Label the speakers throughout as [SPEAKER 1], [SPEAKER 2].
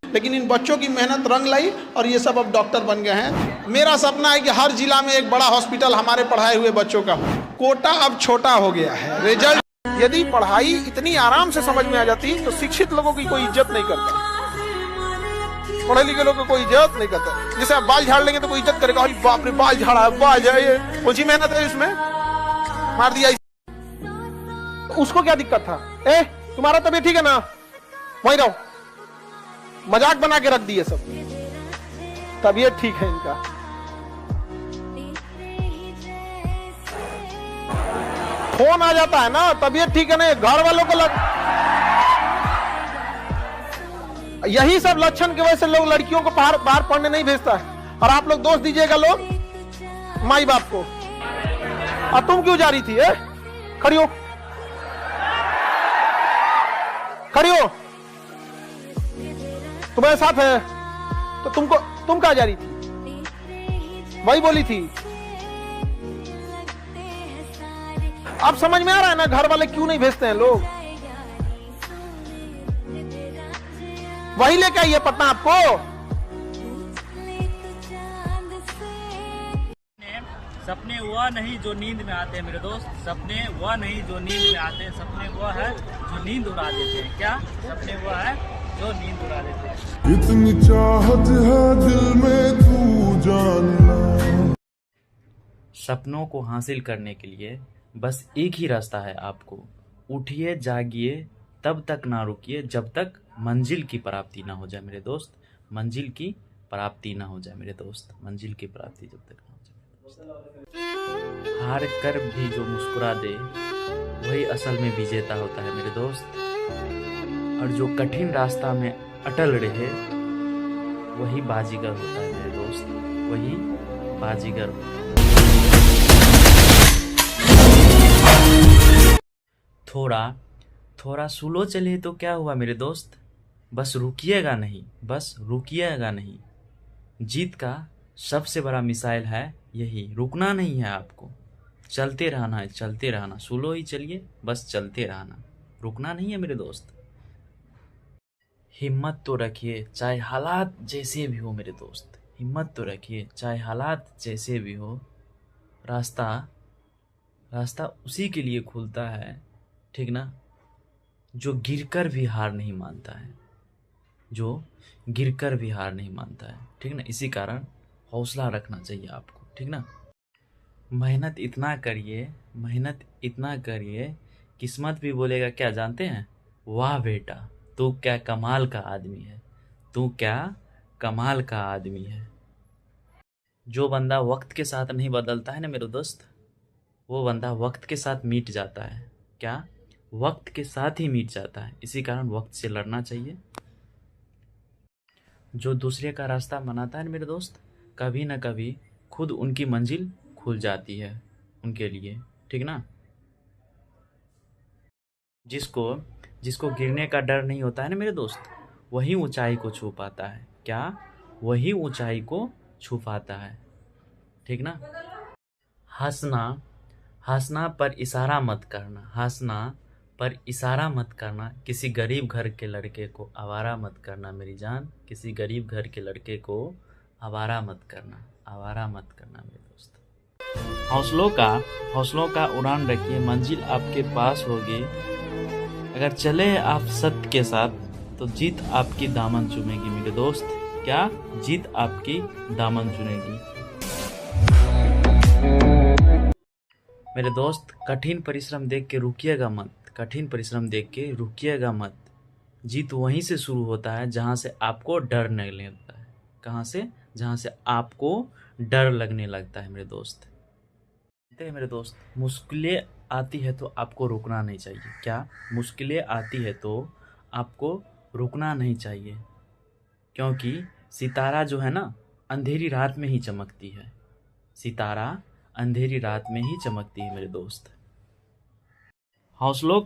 [SPEAKER 1] लेकिन इन बच्चों की मेहनत रंग लाई और ये सब अब डॉक्टर बन गए हैं। मेरा सपना है कि हर जिला में एक बड़ा हॉस्पिटल हमारे पढ़ाए हुए बच्चों का हो। कोटा अब छोटा हो गया है। रिजल्ट,
[SPEAKER 2] यदि पढ़ाई इतनी आराम से समझ में आ जाती तो शिक्षित लोगों की कोई इज्जत नहीं करता, पढ़े लिखे लोगों को कोई इज्जत नहीं करता। जैसे आप बाल झाड़ लेंगे तो कोई इज्जत करेगा, बाप रे बाल झाड़ा है, बाल जाए, कौन सी मेहनत है इसमें, मार दिया। उसको क्या दिक्कत था, ए तुम्हारा तबीयत ठीक है ना, वहीं रहो। मजाक बना के रख दिए सब, तबीयत ठीक है इनका। फोन आ जाता है ना, तबीयत ठीक है ना, घर वालों को यही सब लक्षण की वजह से लोग लड़कियों को बाहर पढ़ने नहीं भेजता है। और आप लोग दोष दीजिएगा लोग माई बाप को। और तुम क्यों जा रही थी, खड़ी हो, खड़ी हो, तुम्हारे साथ है तो तुम कहाँ जा रही थी, वही बोली थी। अब समझ में आ रहा है ना घर वाले क्यों नहीं भेजते हैं लोग। वही लेके आइए पटना आपको।
[SPEAKER 3] सपने वह नहीं जो नींद में आते हैं मेरे दोस्त, सपने वह नहीं जो नींद में आते हैं, सपने वह है जो नींद उड़ा देते हैं। क्या सपने वह है जो नींद उड़ा देते हैं।
[SPEAKER 4] इतनी चाहत है दिल में तू जानना।
[SPEAKER 5] सपनों को हासिल करने के लिए बस एक ही रास्ता है आपको, उठिए जागिए, तब तक ना रुकिए जब तक मंजिल की प्राप्ति ना हो जाए मेरे दोस्त। मंजिल की प्राप्ति ना हो जाए मेरे दोस्त, मंजिल की प्राप्ति जब तक ना हो जाए मेरे दोस्त। हार कर भी जो मुस्कुरा दे वही असल में विजेता होता है मेरे दोस्त। और जो कठिन रास्ता में अटल रहे वही बाजीगर होता है मेरे दोस्त, वही बाजीगर होता है। थोड़ा स्लो चले तो क्या हुआ मेरे दोस्त, बस रुकिएगा नहीं, बस रुकिएगा नहीं। जीत का सबसे बड़ा मिसाइल है यही, रुकना नहीं है आपको, चलते रहना है, चलते रहना। स्लो ही चलिए, बस चलते रहना, रुकना नहीं है मेरे दोस्त। हिम्मत तो रखिए चाहे हालात जैसे भी हो मेरे दोस्त, हिम्मत तो रखिए चाहे हालात जैसे भी हो। रास्ता उसी के लिए खुलता है, ठीक ना, जो गिरकर भी हार नहीं मानता है, जो गिरकर भी हार नहीं मानता है, ठीक ना। इसी कारण हौसला रखना चाहिए आपको, ठीक ना। मेहनत इतना करिए, किस्मत भी बोलेगा क्या जानते हैं, वाह बेटा तू क्या कमाल का आदमी है, तू क्या कमाल का आदमी है। जो बंदा वक्त के साथ नहीं बदलता है ना मेरे दोस्त, वो बंदा वक्त के साथ मिट जाता है। क्या, वक्त के साथ ही मिट जाता है। इसी कारण वक्त से लड़ना चाहिए। जो दूसरे का रास्ता बनाता है ना मेरे दोस्त, कभी ना कभी खुद उनकी मंजिल खुल जाती है उनके लिए, ठीक ना। जिसको गिरने का डर नहीं होता है ना मेरे दोस्त, वही ऊंचाई को छू पाता है। क्या, वही ऊंचाई को छू पाता है, ठीक ना। हंसना पर इशारा मत करना, हंसना पर इशारा मत करना। किसी गरीब घर के लड़के को आवारा मत करना मेरी जान, किसी गरीब घर के लड़के को आवारा मत करना, आवारा मत करना मेरे दोस्त। हौसलों का उड़ान रखिए, मंजिल आपके पास होगी। अगर चले आप सत्य के साथ तो जीत आपकी दामन चूमेगी मेरे दोस्त। क्या, जीत आपकी दामन चुनेगी मेरे दोस्त। कठिन परिश्रम देख के रुकिएगा मत, कठिन परिश्रम देख के रुकिएगा मत। जीत वहीं से शुरू होता है जहाँ से आपको डर नहीं लगता है। कहाँ से, जहाँ से आपको डर लगने लगता है मेरे दोस्त। मेरे दोस्त, मुश्किलें आती है तो आपको रुकना नहीं चाहिए। क्या, मुश्किलें आती है तो आपको रुकना नहीं चाहिए, क्योंकि सितारा जो है ना अंधेरी रात में ही चमकती है, सितारा अंधेरी रात में ही चमकती है मेरे दोस्त। हौसलों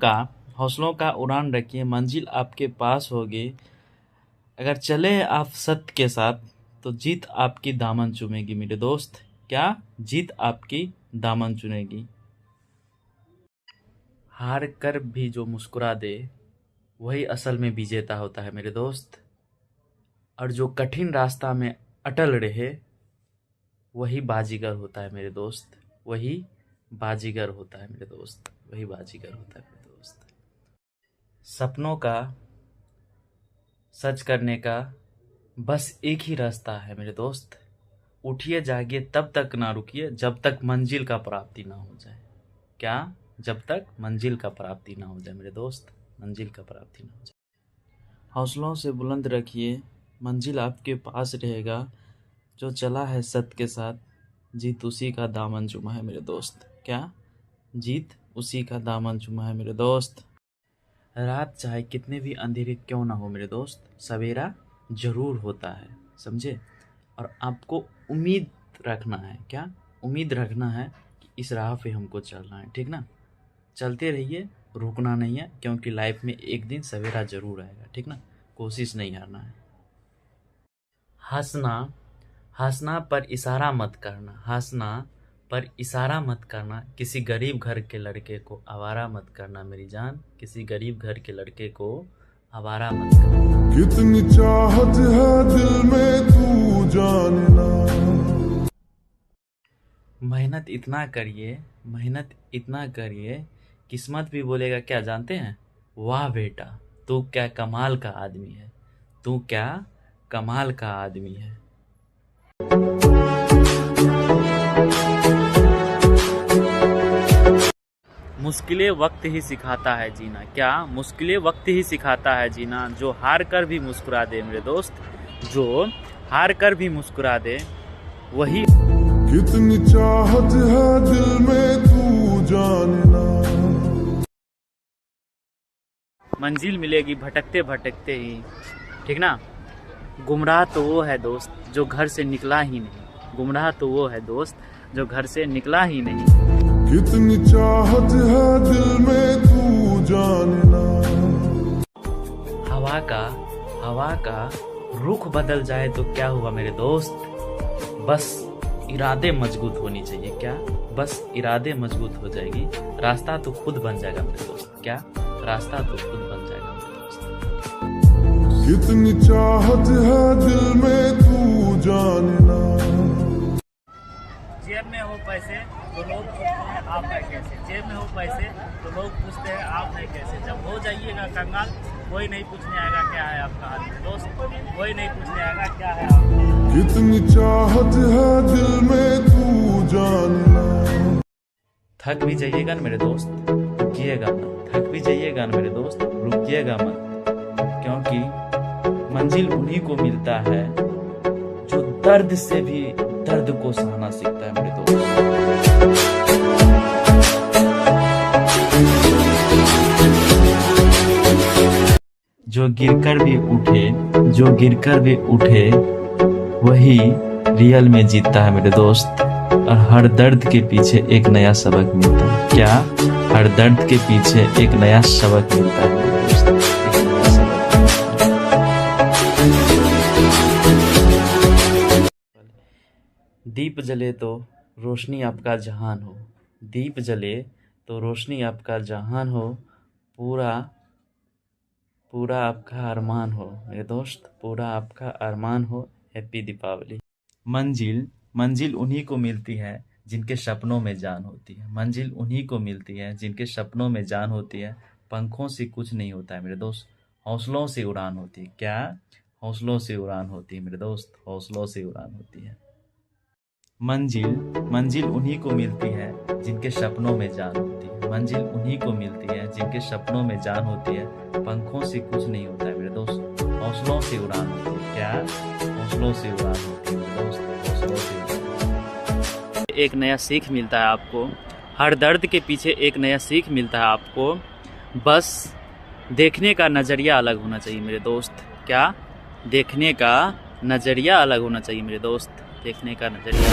[SPEAKER 5] का उड़ान रखिए, मंजिल आपके पास होगी। अगर चले आप सत्य के साथ तो जीत आपकी दामन चूमेगी मेरे दोस्त। क्या? जीत आपकी दामन चुनेगी। हार कर भी जो मुस्कुरा दे वही असल में विजेता होता है मेरे दोस्त। और जो कठिन रास्ता में अटल रहे वही बाजीगर होता है मेरे दोस्त। वही बाजीगर होता है मेरे दोस्त। वही बाजीगर होता है मेरे दोस्त। सपनों का सच करने का बस एक ही रास्ता है मेरे दोस्त। उठिए जागिए तब तक ना रुकिए जब तक मंजिल का प्राप्ति ना हो जाए। क्या? जब तक मंजिल का प्राप्ति ना हो जाए मेरे दोस्त। मंजिल का प्राप्ति ना हो जाए। हौसलों से बुलंद रखिए, मंजिल आपके पास रहेगा। जो चला है सत्य के साथ जीत उसी का दामन चूमा है मेरे दोस्त। क्या? जीत उसी का दामन चूमा है मेरे दोस्त। रात चाहे कितने भी अंधेरे क्यों ना हो मेरे दोस्त, सवेरा जरूर होता है, समझे। और आपको उम्मीद रखना है। क्या? उम्मीद रखना है कि इस राह पे हमको चलना है, ठीक ना। चलते रहिए, रुकना नहीं है, क्योंकि लाइफ में एक दिन सवेरा जरूर आएगा, ठीक ना। कोशिश नहीं हारना है। हंसना पर इशारा मत करना। हंसना पर इशारा मत करना। किसी गरीब घर के लड़के को आवारा मत करना मेरी जान। किसी गरीब घर के लड़के को आवारा मत करना।
[SPEAKER 4] कितनी चाहत है दिल में तू जानना।
[SPEAKER 5] मेहनत इतना करिए किस्मत भी बोलेगा क्या जानते हैं? वाह बेटा तू क्या कमाल का आदमी है। तू क्या कमाल का आदमी है। मुश्किलें वक्त ही सिखाता है जीना। क्या? मुश्किलें वक्त ही सिखाता है जीना। जो हार कर भी मुस्कुरा दे मेरे दोस्त, जो हार कर भी मुस्कुरा दे वही।
[SPEAKER 4] कितनी चाहत है दिल में तू जानना।
[SPEAKER 5] मंजिल मिलेगी भटकते भटकते ही, ठीक ना। गुमराह तो वो है दोस्त जो घर से निकला ही नहीं। गुमराह तो वो है दोस्त जो घर से निकला ही नहीं।
[SPEAKER 4] कितनी चाहत है दिल में तू जानना।
[SPEAKER 5] हवा का रुख बदल जाए तो क्या हुआ मेरे दोस्त, बस इरादे मजबूत होनी चाहिए। क्या? बस इरादे मजबूत हो जाएगी, रास्ता तो खुद बन जाएगा मेरे दोस्त। क्या? रास्ता तो खुद बन जाएगा मेरे दोस्त।
[SPEAKER 4] कितनी चाहत है दिल में तू जानना।
[SPEAKER 3] जेब में हो पैसे तो लोग पूछते हैं आप है कैसे। जेब में हो पैसे तो लोग पूछते हैं आप है कैसे। जब हो जाइएगा कंगाल कोई नहीं पूछने आएगा क्या है आपका हाल दोस्त। कोई नहीं पूछने आएगा क्या है आपका।
[SPEAKER 4] कितनी चाहत है दिल में तू जानना।
[SPEAKER 5] थक भी जाइएगा ना मेरे दोस्त, रुकिएगा मत। थक भी जाइएगा ना मेरे दोस्त, रुकिएगा मत। क्योंकि मंजिल उन्हीं को मिलता है जो दर्द से भी दर्द को सहना सीखता है मेरे दोस्त। जो गिरकर भी उठे वही रियल में जीतता है मेरे दोस्त। और हर दर्द के पीछे एक नया सबक मिलता है। क्या? हर दर्द के पीछे एक नया सबक मिलता है मेरे दोस्त। एक नया सबक। दीप जले तो रोशनी आपका जहान हो। दीप जले तो रोशनी आपका जहान हो। पूरा आपका अरमान हो मेरे दोस्त। पूरा आपका अरमान हो। हैप्पी दीपावली। मंजिल उन्हीं को मिलती है जिनके सपनों में जान होती है। मंजिल उन्हीं को मिलती है जिनके सपनों में जान होती है। पंखों से कुछ नहीं होता है मेरे दोस्त, हौसलों से उड़ान होती है। क्या? हौसलों से उड़ान होती है मेरे दोस्त। हौसलों से उड़ान होती है। मंजिल उन्हीं को मिलती है जिनके सपनों में जान होती है। मंजिल उन्हीं को मिलती है जिनके सपनों में जान होती है। पंखों से कुछ नहीं होता है मेरे दोस्त, हौसलों से उड़ान होती है। क्या? हौसलों से उड़ान होती है मेरे दोस्त। हौसलों से उड़ान। एक नया सीख मिलता है आपको। हर दर्द के पीछे एक नया सीख मिलता है आपको। बस देखने का नज़रिया अलग होना चाहिए मेरे दोस्त। क्या? देखने का नज़रिया अलग होना चाहिए मेरे दोस्त। देखने का नज़रिया।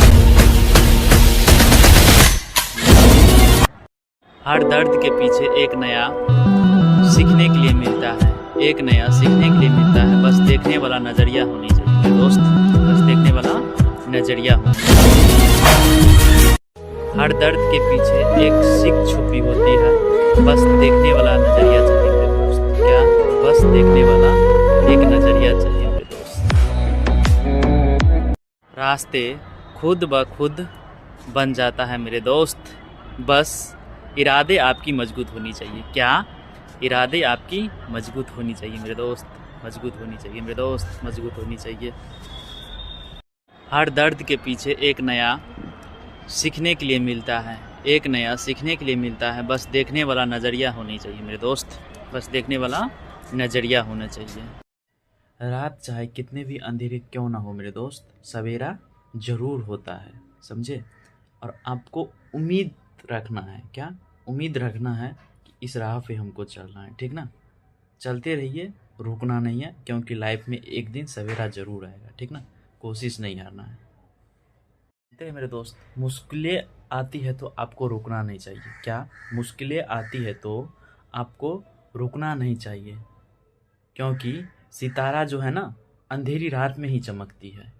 [SPEAKER 5] हर दर्द के पीछे एक नया सीखने के लिए मिलता है। एक नया सीखने के लिए मिलता है। बस देखने वाला नज़रिया होनी चाहिए मेरे दोस्त। बस देखने नजरिया हो। हर दर्द के पीछे एक सीख छुपी होती है, बस देखने वाला नजरिया चाहिए मेरे दोस्त। क्या? बस देखने वाला एक नजरिया चाहिए मेरे दोस्त। रास्ते खुद ब खुद बन जाता है मेरे दोस्त, बस इरादे आपकी मजबूत होनी चाहिए। क्या? इरादे आपकी मजबूत होनी चाहिए मेरे दोस्त, मजबूत होनी चाहिए मेरे दोस्त, मजबूत होनी चाहिए। हर दर्द के पीछे एक नया सीखने के लिए मिलता है, एक नया सीखने के लिए मिलता है, बस देखने वाला नज़रिया होनी चाहिए मेरे दोस्त, बस देखने वाला नज़रिया होना चाहिए। रात चाहे कितने भी अंधेरे क्यों ना हो मेरे दोस्त, सवेरा ज़रूर होता है, समझे। और आपको उम्मीद रखना है। क्या? उम्मीद रखना है कि इस राह पे हमको चलना है, ठीक ना। चलते रहिए, रुकना नहीं है, क्योंकि लाइफ में एक दिन सवेरा ज़रूर आएगा, ठीक ना। कोशिश नहीं हारना है। मेरे दोस्त, मुश्किलें आती है तो आपको रुकना नहीं चाहिए। क्या? मुश्किलें आती है तो आपको रुकना नहीं चाहिए, क्योंकि सितारा जो है ना, अंधेरी रात में ही चमकती है।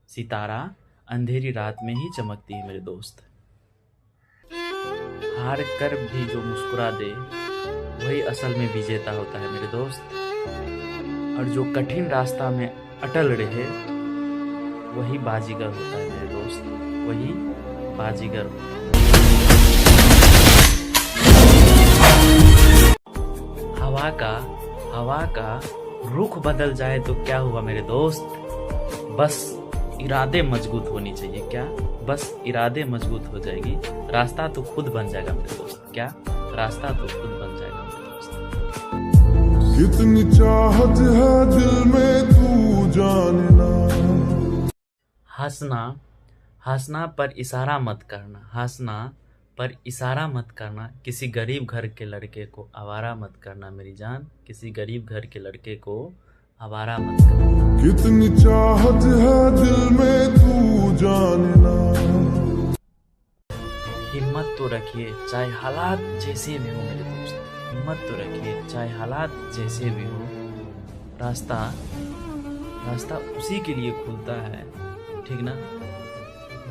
[SPEAKER 5] सितारा अंधेरी रात में ही चमकती है मेरे दोस्त। हार कर भी जो मुस्कुरा दे वही असल में विजेता होता है मेरे दोस्त। और जो कठिन रास्ता में अटल रहे वही बाजीगर होता है मेरे दोस्त, वही बाजीगर होता है। हवा का रुख बदल जाए तो क्या हुआ मेरे दोस्त, बस इरादे मजबूत होनी चाहिए। क्या? बस इरादे मजबूत हो जाएगी, रास्ता तो खुद बन जाएगा मेरे दोस्त। क्या? रास्ता तो खुद बन जाएगा मेरे दोस्त।
[SPEAKER 4] कितनी चाहत है दिल में तू जाने ना।
[SPEAKER 5] हंसना पर इशारा मत करना, हंसना पर इशारा मत करना, किसी गरीब घर के लड़के को आवारा मत करना मेरी जान, किसी गरीब घर के लड़के को आवारा मत करना।
[SPEAKER 4] कितनी चाहत है दिल में तू जाने ना।
[SPEAKER 5] हिम्मत तो रखिए चाहे हालात जैसे भी हो मेरे दोस्त, हिम्मत तो रखिए चाहे हालात जैसे भी हो। रास्ता उसी के लिए खुलता है, ठीक ना,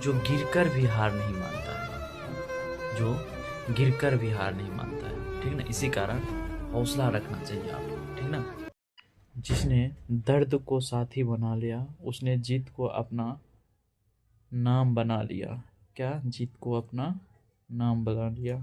[SPEAKER 5] जो गिरकर भी हार नहीं मानता है, जो गिरकर भी हार नहीं मानता है, ठीक ना। इसी कारण हौसला रखना चाहिए आपको, ठीक ना। जिसने दर्द को साथी बना लिया उसने जीत को अपना नाम बना लिया। क्या? जीत को अपना नाम बना लिया।